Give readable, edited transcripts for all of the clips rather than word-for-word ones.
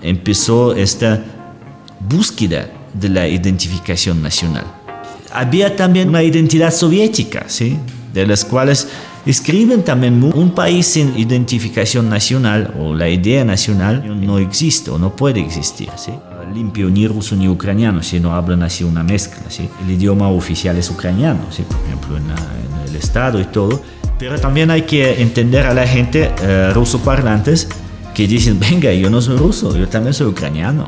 empezó esta búsqueda de la identificación nacional. Había también una identidad soviética, ¿sí? De las cuales escriben también un país sin identificación nacional o la idea nacional no existe o no puede existir, ¿sí? Limpio ni ruso ni ucraniano, si no hablan así una mezcla, ¿sí? El idioma oficial es ucraniano, ¿sí? Por ejemplo en el Estado y todo, pero también hay que entender a la gente ruso parlantes que dicen, venga, yo no soy ruso, yo también soy ucraniano.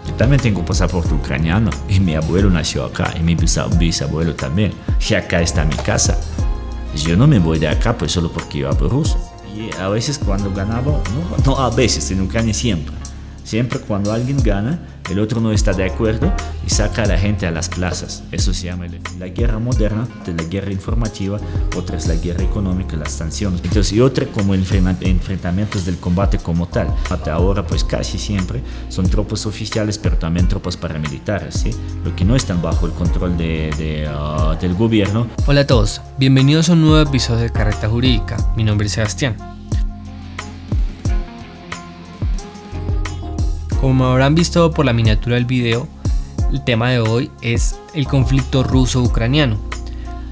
Yo también tengo pasaporte ucraniano y mi abuelo nació acá y mi bisabuelo también. Y acá está mi casa. Yo no me voy de acá pues solo porque yo hablo ruso. Y a veces cuando ganaba, no a veces, en Ucrania siempre cuando alguien gana, el otro no está de acuerdo y saca a la gente a las plazas. Eso se llama la guerra moderna, la guerra informativa, otra es la guerra económica, las sanciones. Entonces, y otra como enfrentamientos del combate como tal. Hasta ahora, pues casi siempre son tropas oficiales, pero también tropas paramilitares, ¿sí? Lo que no están bajo el control del gobierno. Hola a todos, bienvenidos a un nuevo episodio de Carreta Jurídica. Mi nombre es Sebastián. Como habrán visto por la miniatura del video, el tema de hoy es el conflicto ruso-ucraniano.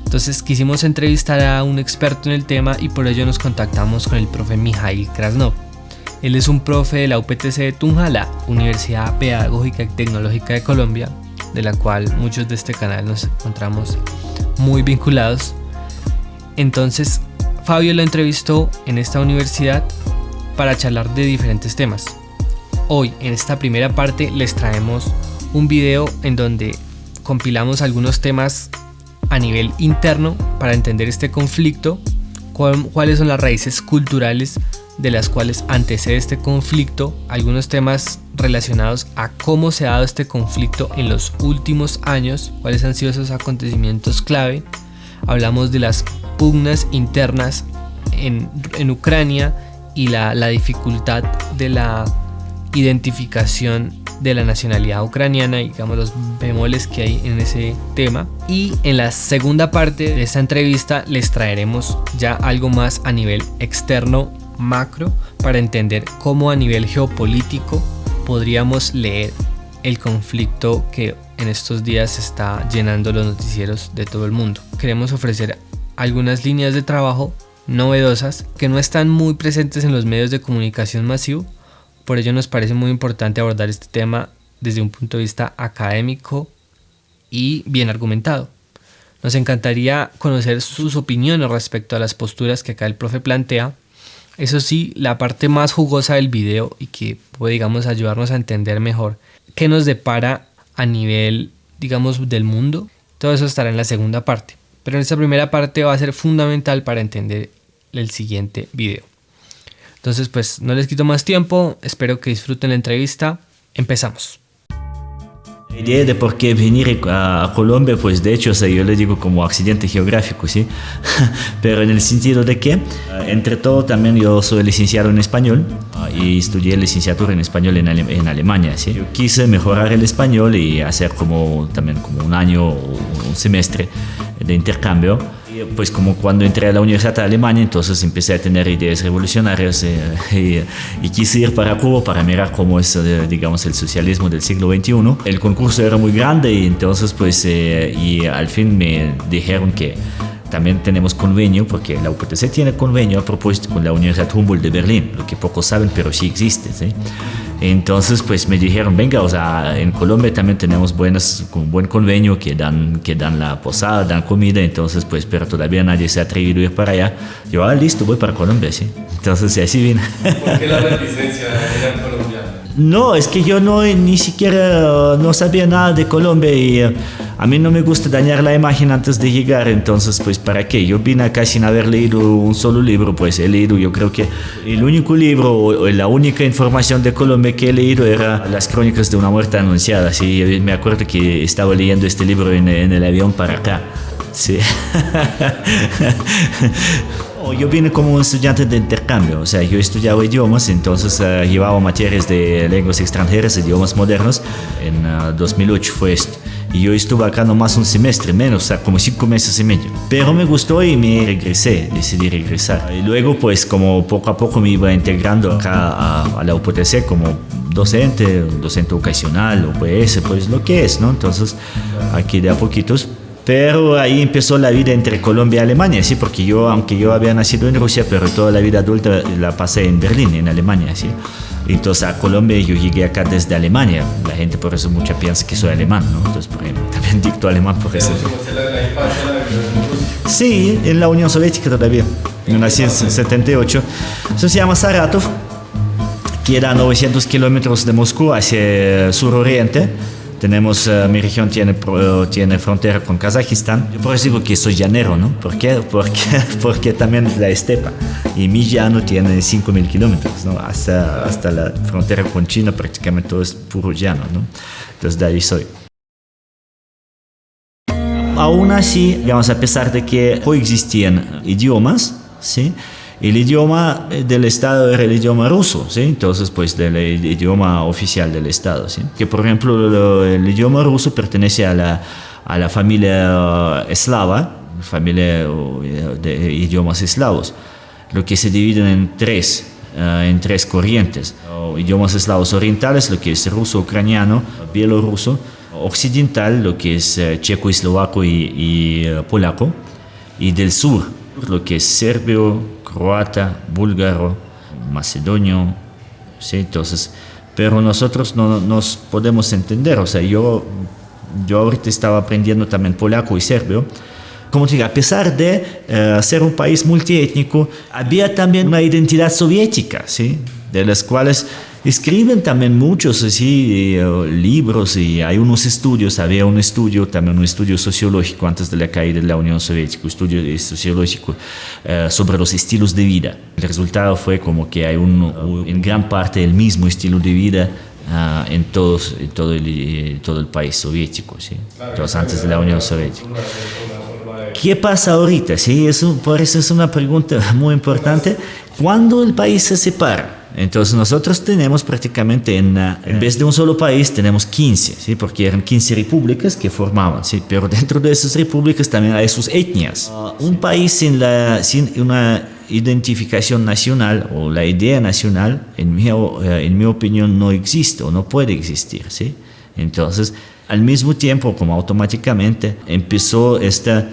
Entonces quisimos entrevistar a un experto en el tema y por ello nos contactamos con el profe Mijail Krasnov. Él es un profe de la UPTC de Tunja, la Universidad Pedagógica y Tecnológica de Colombia, de la cual muchos de este canal nos encontramos muy vinculados. Entonces Fabio lo entrevistó en esta universidad para charlar de diferentes temas. Hoy en esta primera parte les traemos un video en donde compilamos algunos temas a nivel interno para entender este conflicto, cuáles son las raíces culturales de las cuales antecede este conflicto, algunos temas relacionados a cómo se ha dado este conflicto en los últimos años, cuáles han sido esos acontecimientos clave. Hablamos de las pugnas internas en Ucrania y la dificultad de la identificación de la nacionalidad ucraniana y digamos los bemoles que hay en ese tema. Y en la segunda parte de esta entrevista les traeremos ya algo más a nivel externo, macro, para entender cómo a nivel geopolítico podríamos leer el conflicto que en estos días está llenando los noticieros de todo el mundo. Queremos ofrecer algunas líneas de trabajo novedosas que no están muy presentes en los medios de comunicación masivo. Por ello nos parece muy importante abordar este tema desde un punto de vista académico y bien argumentado. Nos encantaría conocer sus opiniones respecto a las posturas que acá el profe plantea. Eso sí, la parte más jugosa del video y que puede, digamos, ayudarnos a entender mejor qué nos depara a nivel, digamos, del mundo. Todo eso estará en la segunda parte. Pero en esta primera parte va a ser fundamental para entender el siguiente video. Entonces, pues no les quito más tiempo, espero que disfruten la entrevista. Empezamos. La idea de por qué venir a Colombia, pues de hecho, o sea, yo le digo como accidente geográfico, ¿sí? Pero en el sentido de que, entre todo, también yo soy licenciado en español y estudié licenciatura en español en Alemania, ¿sí? Yo quise mejorar el español y hacer también como un año o un semestre de intercambio. Pues como cuando entré a la Universidad de Alemania, entonces empecé a tener ideas revolucionarias y quise ir para Cuba para mirar cómo es, digamos, el socialismo del siglo XXI. El concurso era muy grande y entonces pues y al fin me dijeron que también tenemos convenio, porque la UPTC tiene convenio a propósito con la Universidad Humboldt de Berlín, lo que pocos saben, pero sí existe, ¿sí? Entonces pues me dijeron, venga, o sea, en Colombia también tenemos un buen convenio que dan la posada, dan comida, entonces pues, pero todavía nadie se ha atrevido a ir para allá. Yo, listo, voy para Colombia, ¿sí? Entonces así vine. ¿Por qué la reticencia era colombiana? No, es que yo ni siquiera no sabía nada de Colombia y a mí no me gusta dañar la imagen antes de llegar, entonces pues ¿para qué? Yo vine acá sin haber leído un solo libro, pues he leído, yo creo que el único libro o la única información de Colombia que he leído era Las Crónicas de una Muerte Anunciada, sí, me acuerdo que estaba leyendo este libro en el avión para acá, sí. Yo vine como un estudiante de intercambio, o sea, yo estudiaba idiomas, entonces llevaba materias de lenguas extranjeras, idiomas modernos, en 2008 fue esto. Y yo estuve acá nomás un semestre menos, o sea, como 5 meses y medio. Pero me gustó y decidí regresar. Y luego, pues, como poco a poco me iba integrando acá a la UPTC, como docente ocasional, OPS, pues lo que es, ¿no? Entonces, aquí de a poquitos. Pero ahí empezó la vida entre Colombia y Alemania, ¿sí? Porque aunque yo había nacido en Rusia, pero toda la vida adulta la pasé en Berlín, en Alemania, ¿sí? Entonces a Colombia yo llegué acá desde Alemania. La gente por eso mucha piensa que soy alemán, ¿no? Entonces, por ejemplo, también dicto alemán por eso. Sí, en la Unión Soviética todavía. Yo nací en 78. Eso se llama Saratov. Queda a 900 kilómetros de Moscú hacia sur-oriente. Mi región tiene frontera con Kazajistán. Yo por eso digo que soy llanero, ¿no? ¿Por qué? Porque también es la estepa. Y mi llano tiene 5.000 kilómetros, ¿no? Hasta la frontera con China prácticamente todo es puro llano, ¿no? Entonces de ahí soy. Aún así, digamos, a pesar de que coexistían idiomas, ¿sí? El idioma del Estado era el idioma ruso, ¿sí? Entonces, pues, el idioma oficial del Estado, ¿sí? Que, por ejemplo, el idioma ruso pertenece a la familia eslava, familia de idiomas eslavos, lo que se dividen en tres corrientes. Idiomas eslavos orientales, lo que es ruso, ucraniano, bielorruso; occidental, lo que es checo, eslovaco y polaco; y del sur, lo que es serbio, croata, búlgaro, macedonio, ¿sí? Entonces, pero nosotros no nos podemos entender. O sea, yo ahorita estaba aprendiendo también polaco y serbio. Como te digo, a pesar de ser un país multiétnico, había también una identidad soviética, ¿sí? De las cuales escriben también muchos así, libros, y hay unos estudios. Había un estudio sociológico antes de la caída de la Unión Soviética, un estudio sociológico sobre los estilos de vida. El resultado fue como que hay en gran parte el mismo estilo de vida en todo el país soviético, ¿sí? Entonces, antes de la Unión Soviética. ¿Qué pasa ahorita? ¿Sí? Por eso es una pregunta muy importante. ¿Cuándo el país se separa? Entonces nosotros tenemos prácticamente en vez de un solo país tenemos 15, ¿sí? Porque eran 15 repúblicas que formaban, ¿sí? Pero dentro de esas repúblicas también hay sus etnias. Un país sin una identificación nacional o la idea nacional, en mi opinión, no existe o no puede existir, ¿sí? Entonces, al mismo tiempo, como automáticamente, empezó esta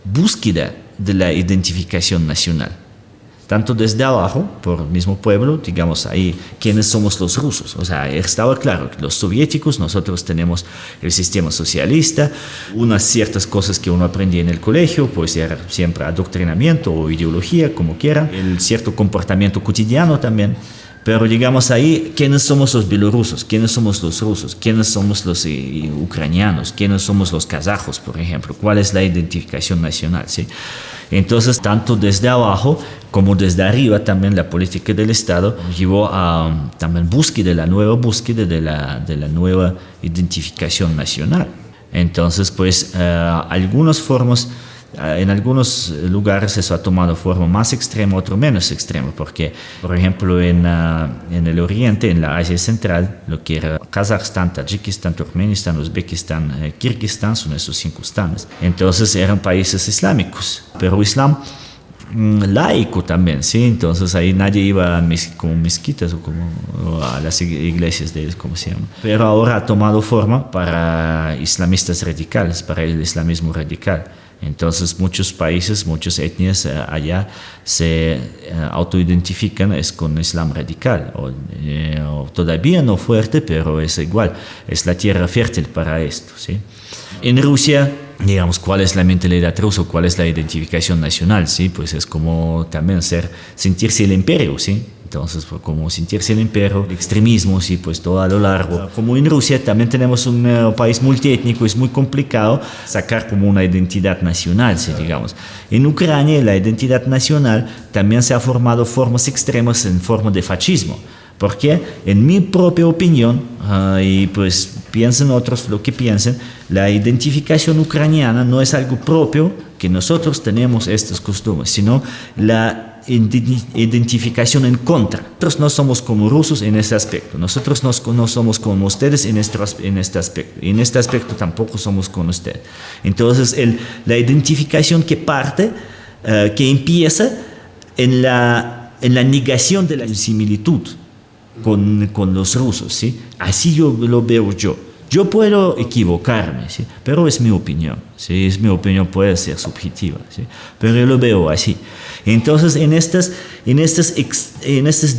búsqueda de la identificación nacional. Tanto desde abajo, por el mismo pueblo, digamos ahí, ¿quiénes somos los rusos? O sea, estaba claro que los soviéticos, nosotros tenemos el sistema socialista, unas ciertas cosas que uno aprendía en el colegio, pues era siempre adoctrinamiento o ideología, como quiera, el cierto comportamiento cotidiano también. Pero digamos ahí, ¿quiénes somos los bielorrusos? ¿Quiénes somos los rusos? ¿Quiénes somos los ucranianos? ¿Quiénes somos los kazajos, por ejemplo? ¿Cuál es la identificación nacional? ¿Sí? Entonces, tanto desde abajo como desde arriba, también la política del Estado llevó a también la nueva búsqueda de la nueva identificación nacional. Entonces, pues, en algunos lugares eso ha tomado forma más extrema, otro menos extrema, porque, por ejemplo, en el oriente, en la Asia Central, lo que era Kazajstán, Tayikistán, Turkmenistán, Uzbekistán, Kirguistán, son esos 5 stanes. Entonces eran países islámicos, pero islam laico también, ¿sí? Entonces ahí nadie iba como mezquitas o a las iglesias de ellos, como se llama. Pero ahora ha tomado forma para islamistas radicales, para el islamismo radical. Entonces muchos países, muchas etnias allá se autoidentifican con Islam radical, o todavía no fuerte, pero es igual, es la tierra fértil para esto, ¿sí? En Rusia, digamos, ¿cuál es la mentalidad rusa? ¿Cuál es la identificación nacional? ¿Sí? Pues es como también sentirse el imperio, ¿sí? Entonces, como sentirse el imperio, el extremismo, sí, pues todo a lo largo. Como en Rusia también tenemos un país multiétnico, es muy complicado sacar como una identidad nacional, ¿sí? Digamos. En Ucrania la identidad nacional también se ha formado formas extremas en forma de fascismo. Porque, en mi propia opinión, y pues piensen otros lo que piensen, la identificación ucraniana no es algo propio que nosotros tenemos estos costumbres, sino la identificación en contra. Nosotros no somos como rusos en este aspecto, nosotros no somos como ustedes en este aspecto, y en este aspecto tampoco somos como ustedes. Entonces, la identificación que empieza en la negación de la similitud. con los rusos, ¿sí? Así yo lo veo yo. Yo puedo equivocarme, ¿sí? Pero es mi opinión, ¿sí? Es mi opinión, puede ser subjetiva, ¿sí? Pero yo lo veo así. Entonces, en este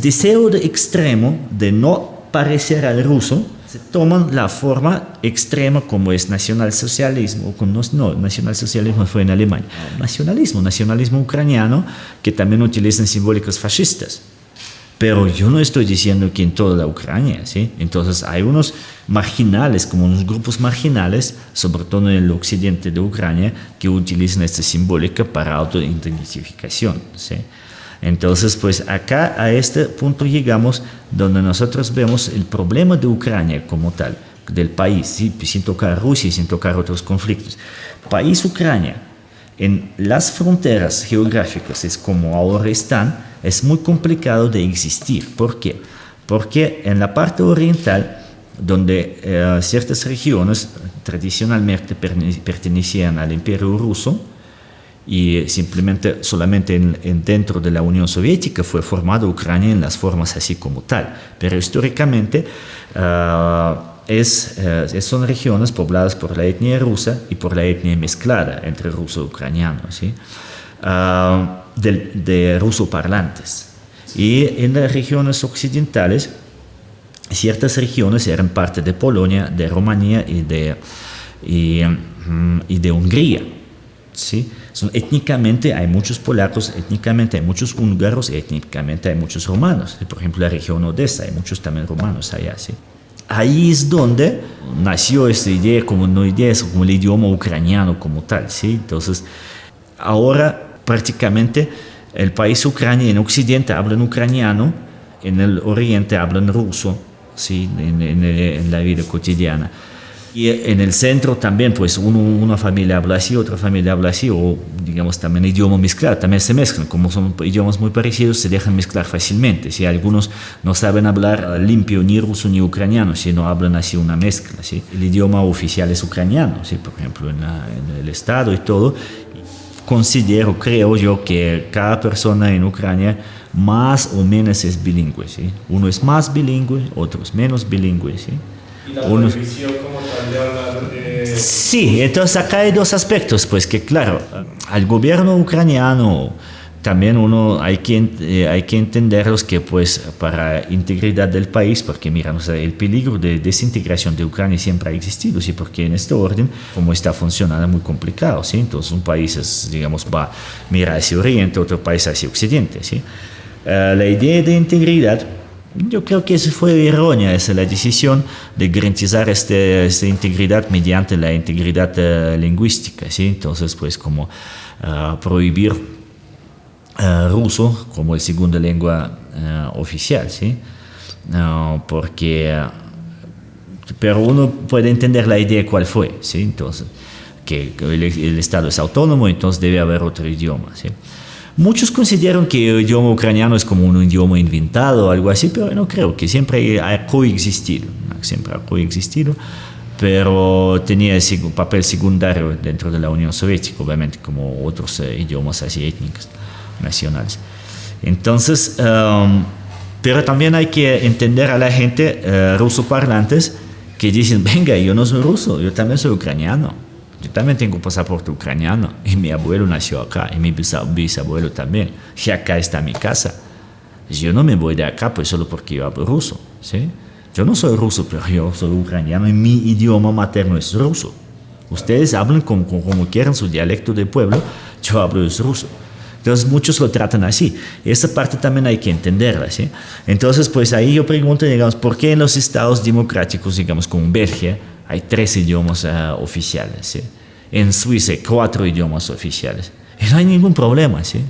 deseo de extremo de no parecer al ruso, se toman la forma extrema como es nacionalsocialismo, no, nacionalsocialismo fue en Alemania, nacionalismo ucraniano, que también utilizan simbólicas fascistas. Pero yo no estoy diciendo que en toda la Ucrania, ¿sí? Entonces hay unos marginales, como unos grupos marginales, sobre todo en el occidente de Ucrania, que utilizan esta simbólica para autoidentificación, ¿sí? Entonces, pues acá a este punto llegamos donde nosotros vemos el problema de Ucrania como tal, del país, ¿sí? Sin tocar Rusia y sin tocar otros conflictos. País Ucrania, en las fronteras geográficas, es como ahora están, es muy complicado de existir. ¿Por qué? Porque en la parte oriental, donde ciertas regiones tradicionalmente pertenecían al Imperio Ruso, y simplemente solamente dentro de la Unión Soviética fue formada Ucrania en las formas así como tal, pero históricamente son regiones pobladas por la etnia rusa y por la etnia mezclada entre ruso y ucraniano, ¿sí? De ruso parlantes. Y en las regiones occidentales, ciertas regiones eran parte de Polonia, de Rumanía y de Hungría, ¿sí? Étnicamente hay muchos polacos, étnicamente hay muchos húngaros, étnicamente hay muchos romanos. Por ejemplo, la región Odessa, hay muchos también romanos allá, ¿sí? Ahí es donde nació esta idea, como no idea, como el idioma ucraniano como tal, ¿sí? Entonces, ahora prácticamente el país Ucrania en Occidente hablan ucraniano, en el Oriente hablan ruso, ¿sí? En la vida cotidiana. Y en el centro también, pues una familia habla así, otra familia habla así, o digamos también idioma mezclado, también se mezclan, como son idiomas muy parecidos, se dejan mezclar fácilmente. Si algunos no saben hablar limpio ni ruso ni ucraniano, sino hablan así una mezcla, ¿sí? El idioma oficial es ucraniano, ¿sí? Por ejemplo, en el Estado y todo. Creo yo que cada persona en Ucrania más o menos es bilingüe, ¿sí? Uno es más bilingüe, otro es menos bilingüe, ¿sí? ¿Y la prohibición como tal de hablar? Sí, entonces acá hay dos aspectos, pues que claro, al gobierno ucraniano también hay que entenderlos que pues para integridad del país, porque mira, o sea, el peligro de desintegración de Ucrania siempre ha existido, ¿sí? Porque en este orden, como está funcionando, es muy complicado, ¿sí? Entonces un país, digamos, va a mirar hacia oriente, otro país hacia occidente, ¿sí? La idea de integridad, yo creo que fue errónea esa la decisión de garantizar esta integridad mediante la integridad lingüística, ¿sí? Entonces, pues como prohibir ruso como segunda lengua oficial, ¿sí? Pero uno puede entender la idea cuál fue, ¿sí? Entonces, que el Estado es autónomo, entonces debe haber otro idioma, ¿sí? Muchos consideran que el idioma ucraniano es como un idioma inventado o algo así, pero no creo, que siempre ha coexistido, pero tenía un papel secundario dentro de la Unión Soviética, obviamente, como otros idiomas así étnicos, nacionales. Entonces, pero también hay que entender a la gente ruso parlantes que dicen, venga, yo no soy ruso, yo también soy ucraniano. Yo también tengo pasaporte ucraniano y mi abuelo nació acá y mi bisabuelo también. Y acá está mi casa. Yo no me voy de acá pues solo porque yo hablo ruso, ¿sí? Yo no soy ruso, pero yo soy ucraniano y mi idioma materno es ruso. Ustedes hablan como quieran su dialecto de pueblo, yo hablo es ruso. Entonces muchos lo tratan así. Esa parte también hay que entenderla, ¿sí? Entonces pues ahí yo pregunto, digamos, ¿por qué en los estados democráticos, digamos como Bélgica, hay 3 idiomas oficiales, ¿sí? En Suiza hay 4 idiomas oficiales. Y no hay ningún problema, ¿sí?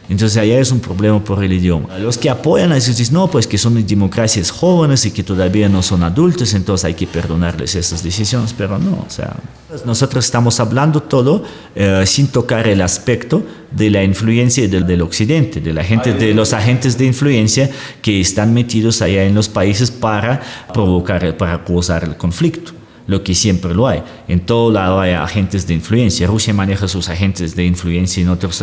Entonces allá es un problema por el idioma. Los que apoyan a eso dicen, no, pues que son democracias jóvenes y que todavía no son adultos, entonces hay que perdonarles esas decisiones, pero no, o sea, nosotros estamos hablando todo sin tocar el aspecto de la influencia del occidente, de la gente, de los agentes de influencia que están metidos allá en los países para provocar, para causar el conflicto. lo que siempre lo hay. En todo lado hay agentes de influencia. Rusia maneja sus agentes de influencia en otros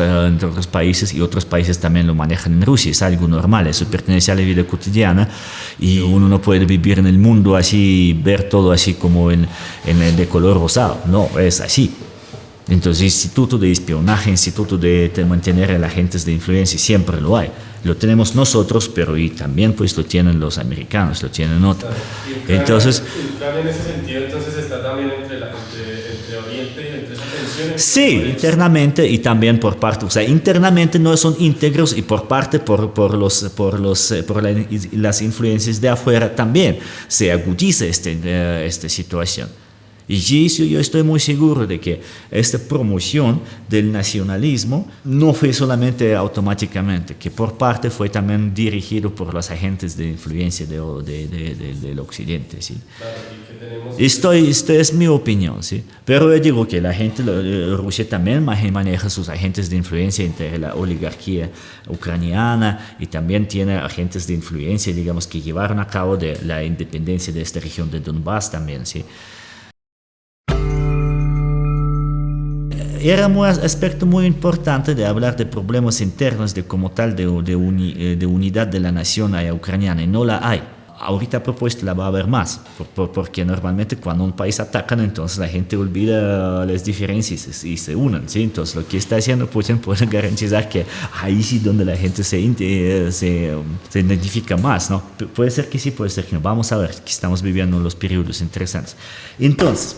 países y otros países también lo manejan en Rusia. Es algo normal, eso pertenece a la vida cotidiana y uno no puede vivir en el mundo así, ver todo así como de color rosado. No, es así. Entonces, instituto de espionaje, instituto de mantener a agentes de influencia, siempre lo hay. Lo tenemos nosotros, pero y también pues lo tienen los americanos, lo tienen otros. Entonces, Ucrania en ese sentido entonces está también entre Oriente y entre esas tensiones. sí, internamente y también por parte, o sea, internamente no son íntegros y por parte, por las influencias de afuera también se agudiza esta situación. Y yo estoy muy seguro de que esta promoción del nacionalismo no fue solamente automáticamente, que por parte fue también dirigido por los agentes de influencia del Occidente. ¿Sí? Claro, y que tenemos... Esta es mi opinión, ¿sí? Pero yo digo que la gente, Rusia también maneja sus agentes de influencia entre la oligarquía ucraniana y también tiene agentes de influencia, digamos, que llevaron a cabo de la independencia de esta región de Donbass también, ¿sí? Era un aspecto muy importante de hablar de problemas internos, de como tal, de unidad de la nación ucraniana, y no la hay. Ahorita a propósito la va a haber más, porque normalmente cuando un país atacan, entonces la gente olvida las diferencias y se unen, ¿sí? Entonces lo que está haciendo Putin puede garantizar que ahí sí donde la gente se identifica más, ¿no? Puede ser que sí, puede ser que no. Vamos a ver, que estamos viviendo los periodos interesantes. Entonces,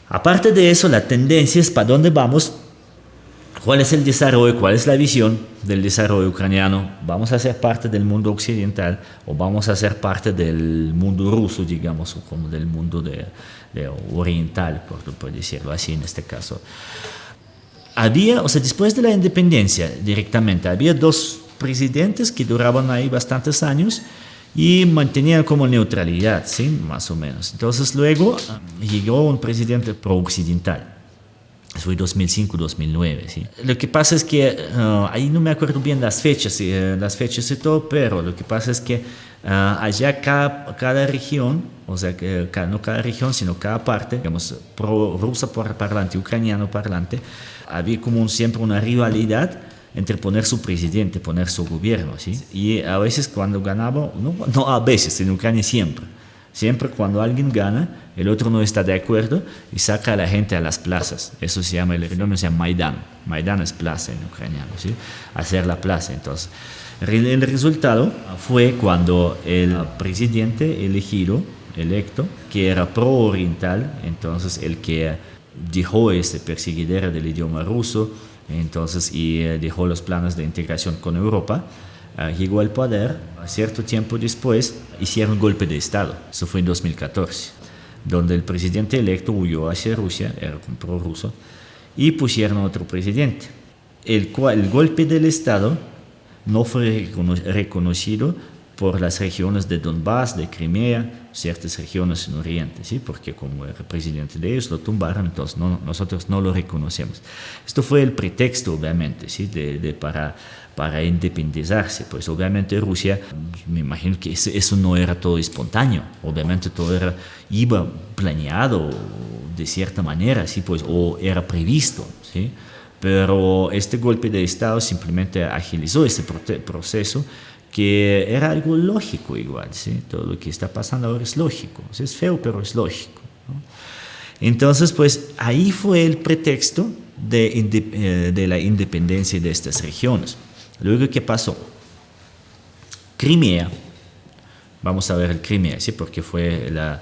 aparte de eso, la tendencia es para dónde vamos, cuál es el desarrollo, cuál es la visión del desarrollo ucraniano. ¿Vamos a ser parte del mundo occidental o vamos a ser parte del mundo ruso, digamos, o como del mundo oriental, por decirlo así en este caso? Después de la independencia directamente, había dos presidentes que duraban ahí bastantes años y mantenían como neutralidad, ¿sí? Más o menos. Entonces luego llegó un presidente pro-occidental. Fue 2005-2009, ¿sí? Lo que pasa es que, ahí no me acuerdo bien las fechas y todo, pero lo que pasa es que allá cada región, o sea, no cada región, sino cada parte, digamos, pro-rusa parlante, ucraniano parlante, había como siempre una rivalidad entre poner su presidente, poner su gobierno, ¿sí? Y a veces cuando ganaba, no a veces, en Ucrania siempre cuando alguien gana, el otro no está de acuerdo y saca a la gente a las plazas. Eso se llama, el fenómeno se llama Maidán. Maidán es plaza en ucraniano, ¿sí? Hacer la plaza. Entonces, el resultado fue cuando el presidente electo, que era pro-oriental, entonces el que dejó ese perseguidero del idioma ruso, entonces, y dejó los planes de integración con Europa, llegó al poder. Cierto tiempo después hicieron un golpe de Estado. Eso fue en 2014, donde el presidente electo huyó hacia Rusia, era un prorruso, y pusieron otro presidente. El golpe del Estado no fue reconocido por las regiones de Donbass, de Crimea, ciertas regiones en Oriente, ¿sí? Porque como era presidente de ellos, lo tumbaron, entonces nosotros no lo reconocemos. Esto fue el pretexto, obviamente, ¿sí? Para independizarse. Pues obviamente Rusia, me imagino que eso no era todo espontáneo, obviamente todo iba planeado de cierta manera, ¿sí? Pues, o era previsto, ¿sí? Pero este golpe de Estado simplemente agilizó ese proceso, que era algo lógico igual, ¿sí? Todo lo que está pasando ahora es lógico, es feo, pero es lógico, ¿no? Entonces, pues ahí fue el pretexto de la independencia de estas regiones. Luego, ¿qué pasó? Crimea, vamos a ver el Crimea, ¿sí? Porque fue la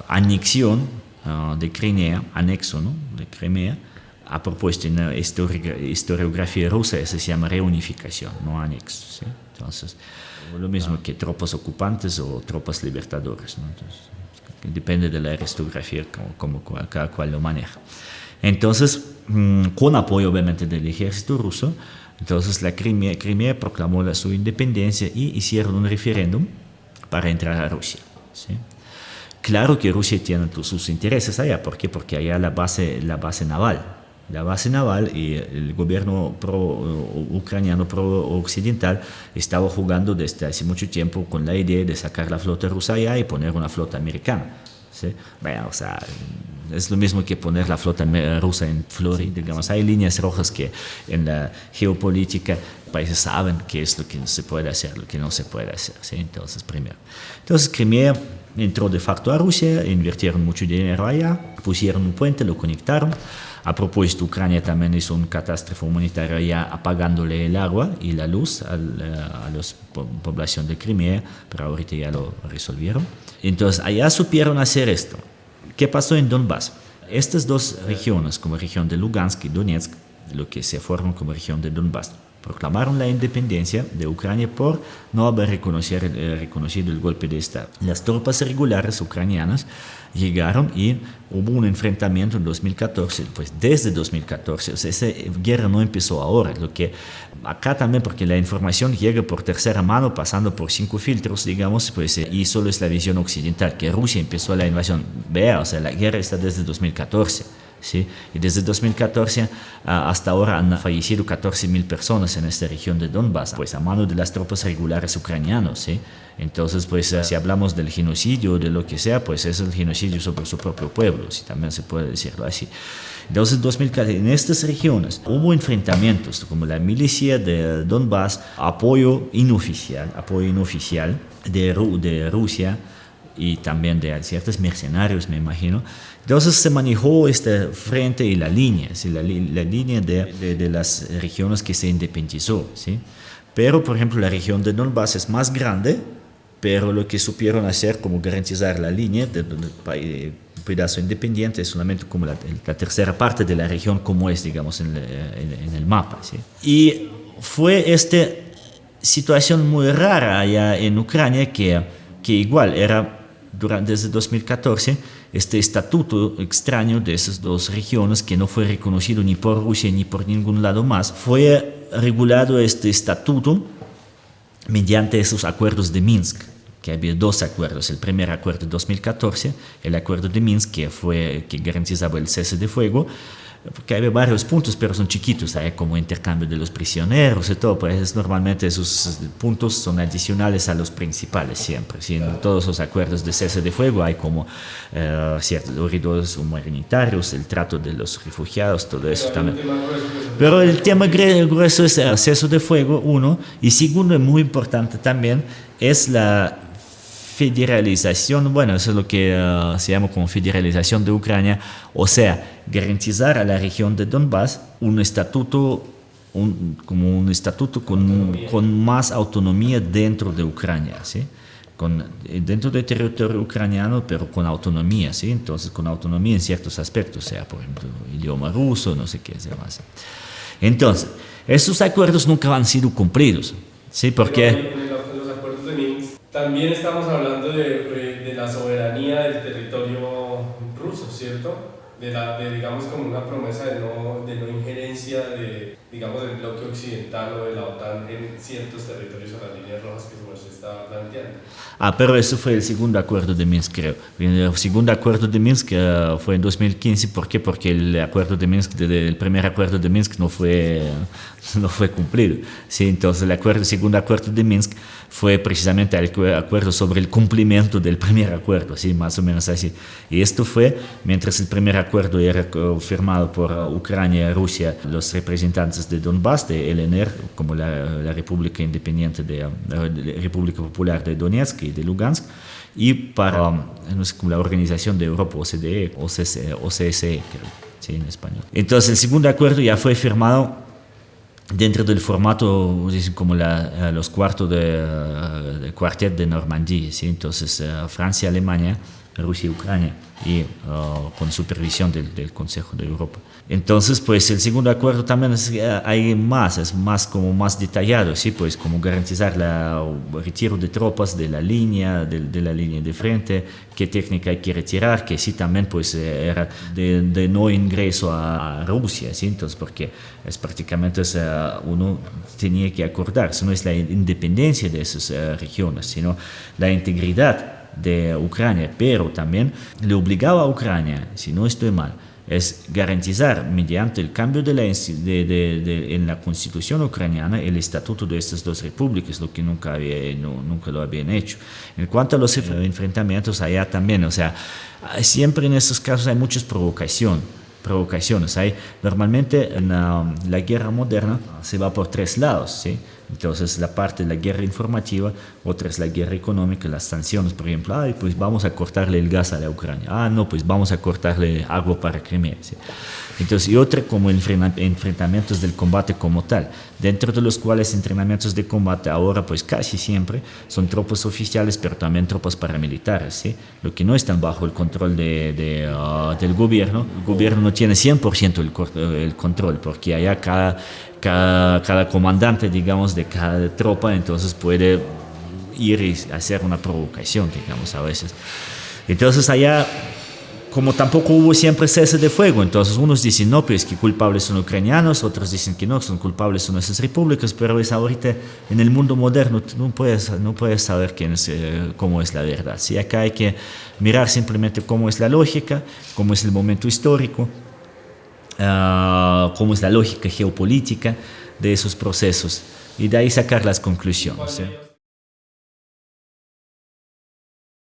anexión de Crimea, anexo, ¿no? De Crimea, ha propuesto en la historiografía rusa, eso se llama reunificación, no anexo, ¿sí? Entonces, lo mismo que tropas ocupantes o tropas libertadoras, ¿no? Entonces, depende de la historiografía, como cada cual lo maneja. Entonces, con apoyo obviamente del ejército ruso, entonces la Crimea proclamó su independencia y hicieron un referéndum para entrar a Rusia, ¿sí? Claro que Rusia tiene sus intereses allá. ¿Por qué? Porque allá la base naval. La base naval y el gobierno ucraniano pro-occidental estaba jugando desde hace mucho tiempo con la idea de sacar la flota rusa allá y poner una flota americana, ¿sí? Bueno, o sea, es lo mismo que poner la flota rusa en Florida, digamos. Hay líneas rojas que en la geopolítica países saben qué es lo que se puede hacer, lo que no se puede hacer, ¿sí? Entonces, primero. Entonces, Crimea entró de facto a Rusia, invirtieron mucho dinero allá, pusieron un puente, lo conectaron. A propósito, Ucrania también hizo un catástrofe humanitario allá, apagándole el agua y la luz a la población de Crimea, pero ahorita ya lo resolvieron. Entonces, allá supieron hacer esto. ¿Qué pasó en Donbass? Estas dos regiones, como región de Lugansk y Donetsk, lo que se forman como región de Donbass, proclamaron la independencia de Ucrania por no haber reconocido el golpe de Estado. Las tropas regulares ucranianas llegaron y hubo un enfrentamiento en 2014, pues desde 2014, o sea, esa guerra no empezó ahora, lo que acá también, porque la información llega por tercera mano, pasando por 5 filtros, digamos, pues, y solo es la visión occidental, que Rusia empezó la invasión. Vea, o sea, la guerra está desde 2014. ¿Sí? Y desde 2014 hasta ahora han fallecido 14.000 personas en esta región de Donbass, pues a mano de las tropas regulares ucranianas, ¿sí? Entonces, pues si hablamos del genocidio o de lo que sea, pues es el genocidio sobre su propio pueblo, si también se puede decirlo así. Entonces, en estas regiones hubo enfrentamientos, como la milicia de Donbass, apoyo inoficial de Rusia, y también de ciertos mercenarios, me imagino. Entonces se manejó este frente y la línea, ¿sí? la línea de las regiones que se independizó, ¿sí? Pero, por ejemplo, la región de Donbass es más grande, pero lo que supieron hacer como garantizar la línea de un pedazo independiente es solamente como la tercera parte de la región como es, digamos, en el mapa, ¿sí? Y fue esta situación muy rara allá en Ucrania que igual era desde 2014 este estatuto extraño de esas dos regiones que no fue reconocido ni por Rusia ni por ningún lado más. Fue regulado este estatuto mediante esos acuerdos de Minsk, que había dos acuerdos. El primer acuerdo de 2014, el acuerdo de Minsk, que garantizaba el cese de fuego, porque había varios puntos, pero son chiquitos, hay como intercambio de los prisioneros y todo, pues normalmente esos puntos son adicionales a los principales siempre. ¿Sí? En todos los acuerdos de cese de fuego hay como ciertos corredores humanitarios, el trato de los refugiados, todo eso también. Pero el tema grueso es el cese de fuego, uno, y segundo, muy importante también, es la federalización, bueno, eso es lo que se llama como federalización de Ucrania, o sea, garantizar a la región de Donbass un estatuto con más autonomía dentro de Ucrania, ¿sí? Dentro del territorio ucraniano, pero con autonomía, ¿sí? Entonces, con autonomía en ciertos aspectos, sea, por ejemplo, idioma ruso, no sé qué se llama así. Entonces, esos acuerdos nunca han sido cumplidos, ¿sí? Porque también estamos hablando de la soberanía del territorio ruso, ¿cierto? Digamos, como una promesa de no injerencia digamos, del bloque occidental o de la OTAN en ciertos territorios o las líneas rojas que se está planteando. Pero eso fue el segundo acuerdo de Minsk, creo. El segundo acuerdo de Minsk fue en 2015. ¿Por qué? Porque el primer acuerdo de Minsk no fue cumplido. Sí, entonces el segundo acuerdo de Minsk fue precisamente el acuerdo sobre el cumplimiento del primer acuerdo, ¿sí? Más o menos así. Y esto fue, mientras el primer acuerdo era firmado por Ucrania y Rusia, los representantes de Donbass, de LNR, como la República Independiente la República Popular de Donetsk y de Lugansk, y para no sé, como la Organización de Europa, OCDE, OCSE, creo, ¿sí? En español. Entonces el segundo acuerdo ya fue firmado dentro del formato como los cuartos del cuartet de Normandía, ¿sí? Entonces Francia, Alemania, Rusia y Ucrania, y con supervisión del Consejo de Europa. Entonces, pues el segundo acuerdo también es más detallado, ¿sí? Pues como garantizar el retiro de tropas de la línea de frente, qué técnica hay que retirar, que sí también pues era de no ingreso a Rusia, ¿sí? Entonces, porque es prácticamente uno tenía que acordarse, no es la independencia de esas regiones, sino la integridad de Ucrania, pero también le obligaba a Ucrania, si no estoy mal, es garantizar mediante el cambio en la constitución ucraniana el estatuto de estas dos repúblicas, lo que nunca lo habían hecho. En cuanto a los enfrentamientos allá también, o sea, siempre en estos casos hay muchas provocaciones. Normalmente en la guerra moderna se va por tres lados, ¿sí? Entonces la parte de la guerra informativa, otra es la guerra económica, las sanciones, por ejemplo, pues vamos a cortarle el gas a la Ucrania, no, pues vamos a cortarle agua para Crimea, ¿sí? Entonces, y otra como enfrentamientos del combate como tal, dentro de los cuales entrenamientos de combate ahora pues casi siempre son tropas oficiales, pero también tropas paramilitares, ¿sí? Lo que no están bajo el control del gobierno. El gobierno no tiene 100% el control, porque allá cada comandante, digamos, de cada tropa, entonces puede ir y hacer una provocación, digamos, a veces. Entonces allá, como tampoco hubo siempre cese de fuego, entonces unos dicen no, pues que culpables son ucranianos, otros dicen que no, son culpables son esas repúblicas, pero es ahorita en el mundo moderno no puedes saber cómo es la verdad. ¿Sí? Acá hay que mirar simplemente cómo es la lógica, cómo es el momento histórico, cómo es la lógica geopolítica de esos procesos y de ahí sacar las conclusiones. ¿Sí?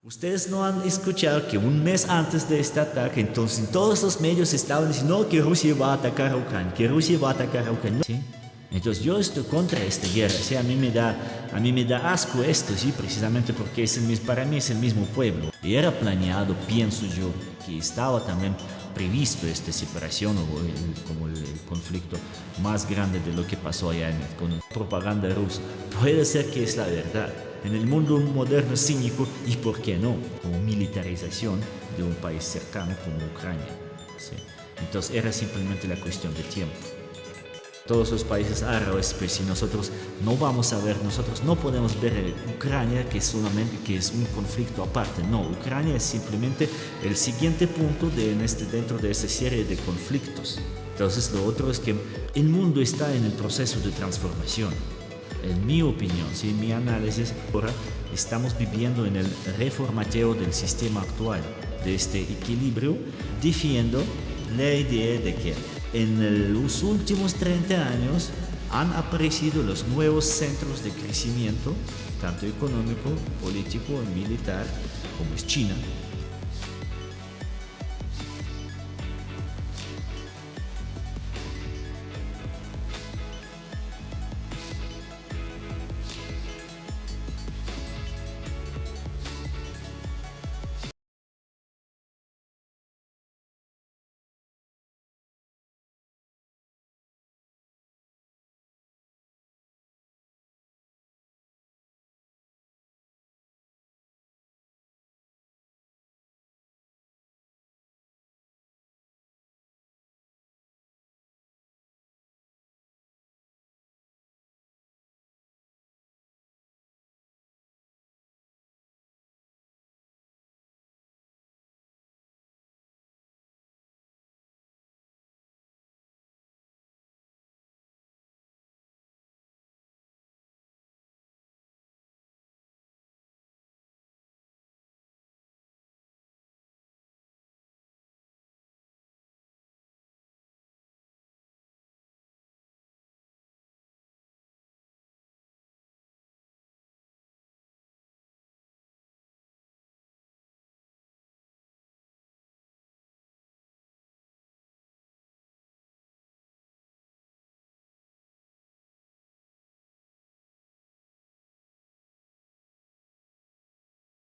Ustedes no han escuchado que un mes antes de este ataque, entonces todos los medios estaban diciendo no, que Rusia va a atacar a Ucrania, que Rusia va a atacar a Ucrania. ¿Sí? Entonces yo estoy contra esta guerra, ¿sí? A mí me da asco esto, ¿sí? Precisamente porque para mí es el mismo pueblo. Y era planeado, pienso yo, que estaba también previsto esta separación como el conflicto más grande de lo que pasó allá con propaganda rusa. Puede ser que es la verdad. En el mundo moderno cínico, y por qué no, como militarización de un país cercano como Ucrania. ¿Sí? Entonces era simplemente la cuestión de tiempo. Todos los países árabes, pues si nosotros no vamos a ver, nosotros no podemos ver Ucrania que es un conflicto aparte. No, Ucrania es simplemente el siguiente punto dentro de esa serie de conflictos. Entonces lo otro es que el mundo está en el proceso de transformación. En mi opinión, ¿sí? En mi análisis, ahora estamos viviendo en el reformateo del sistema actual, de este equilibrio. Defiendo la idea de que en los últimos 30 años han aparecido los nuevos centros de crecimiento, tanto económico, político y militar, como es China.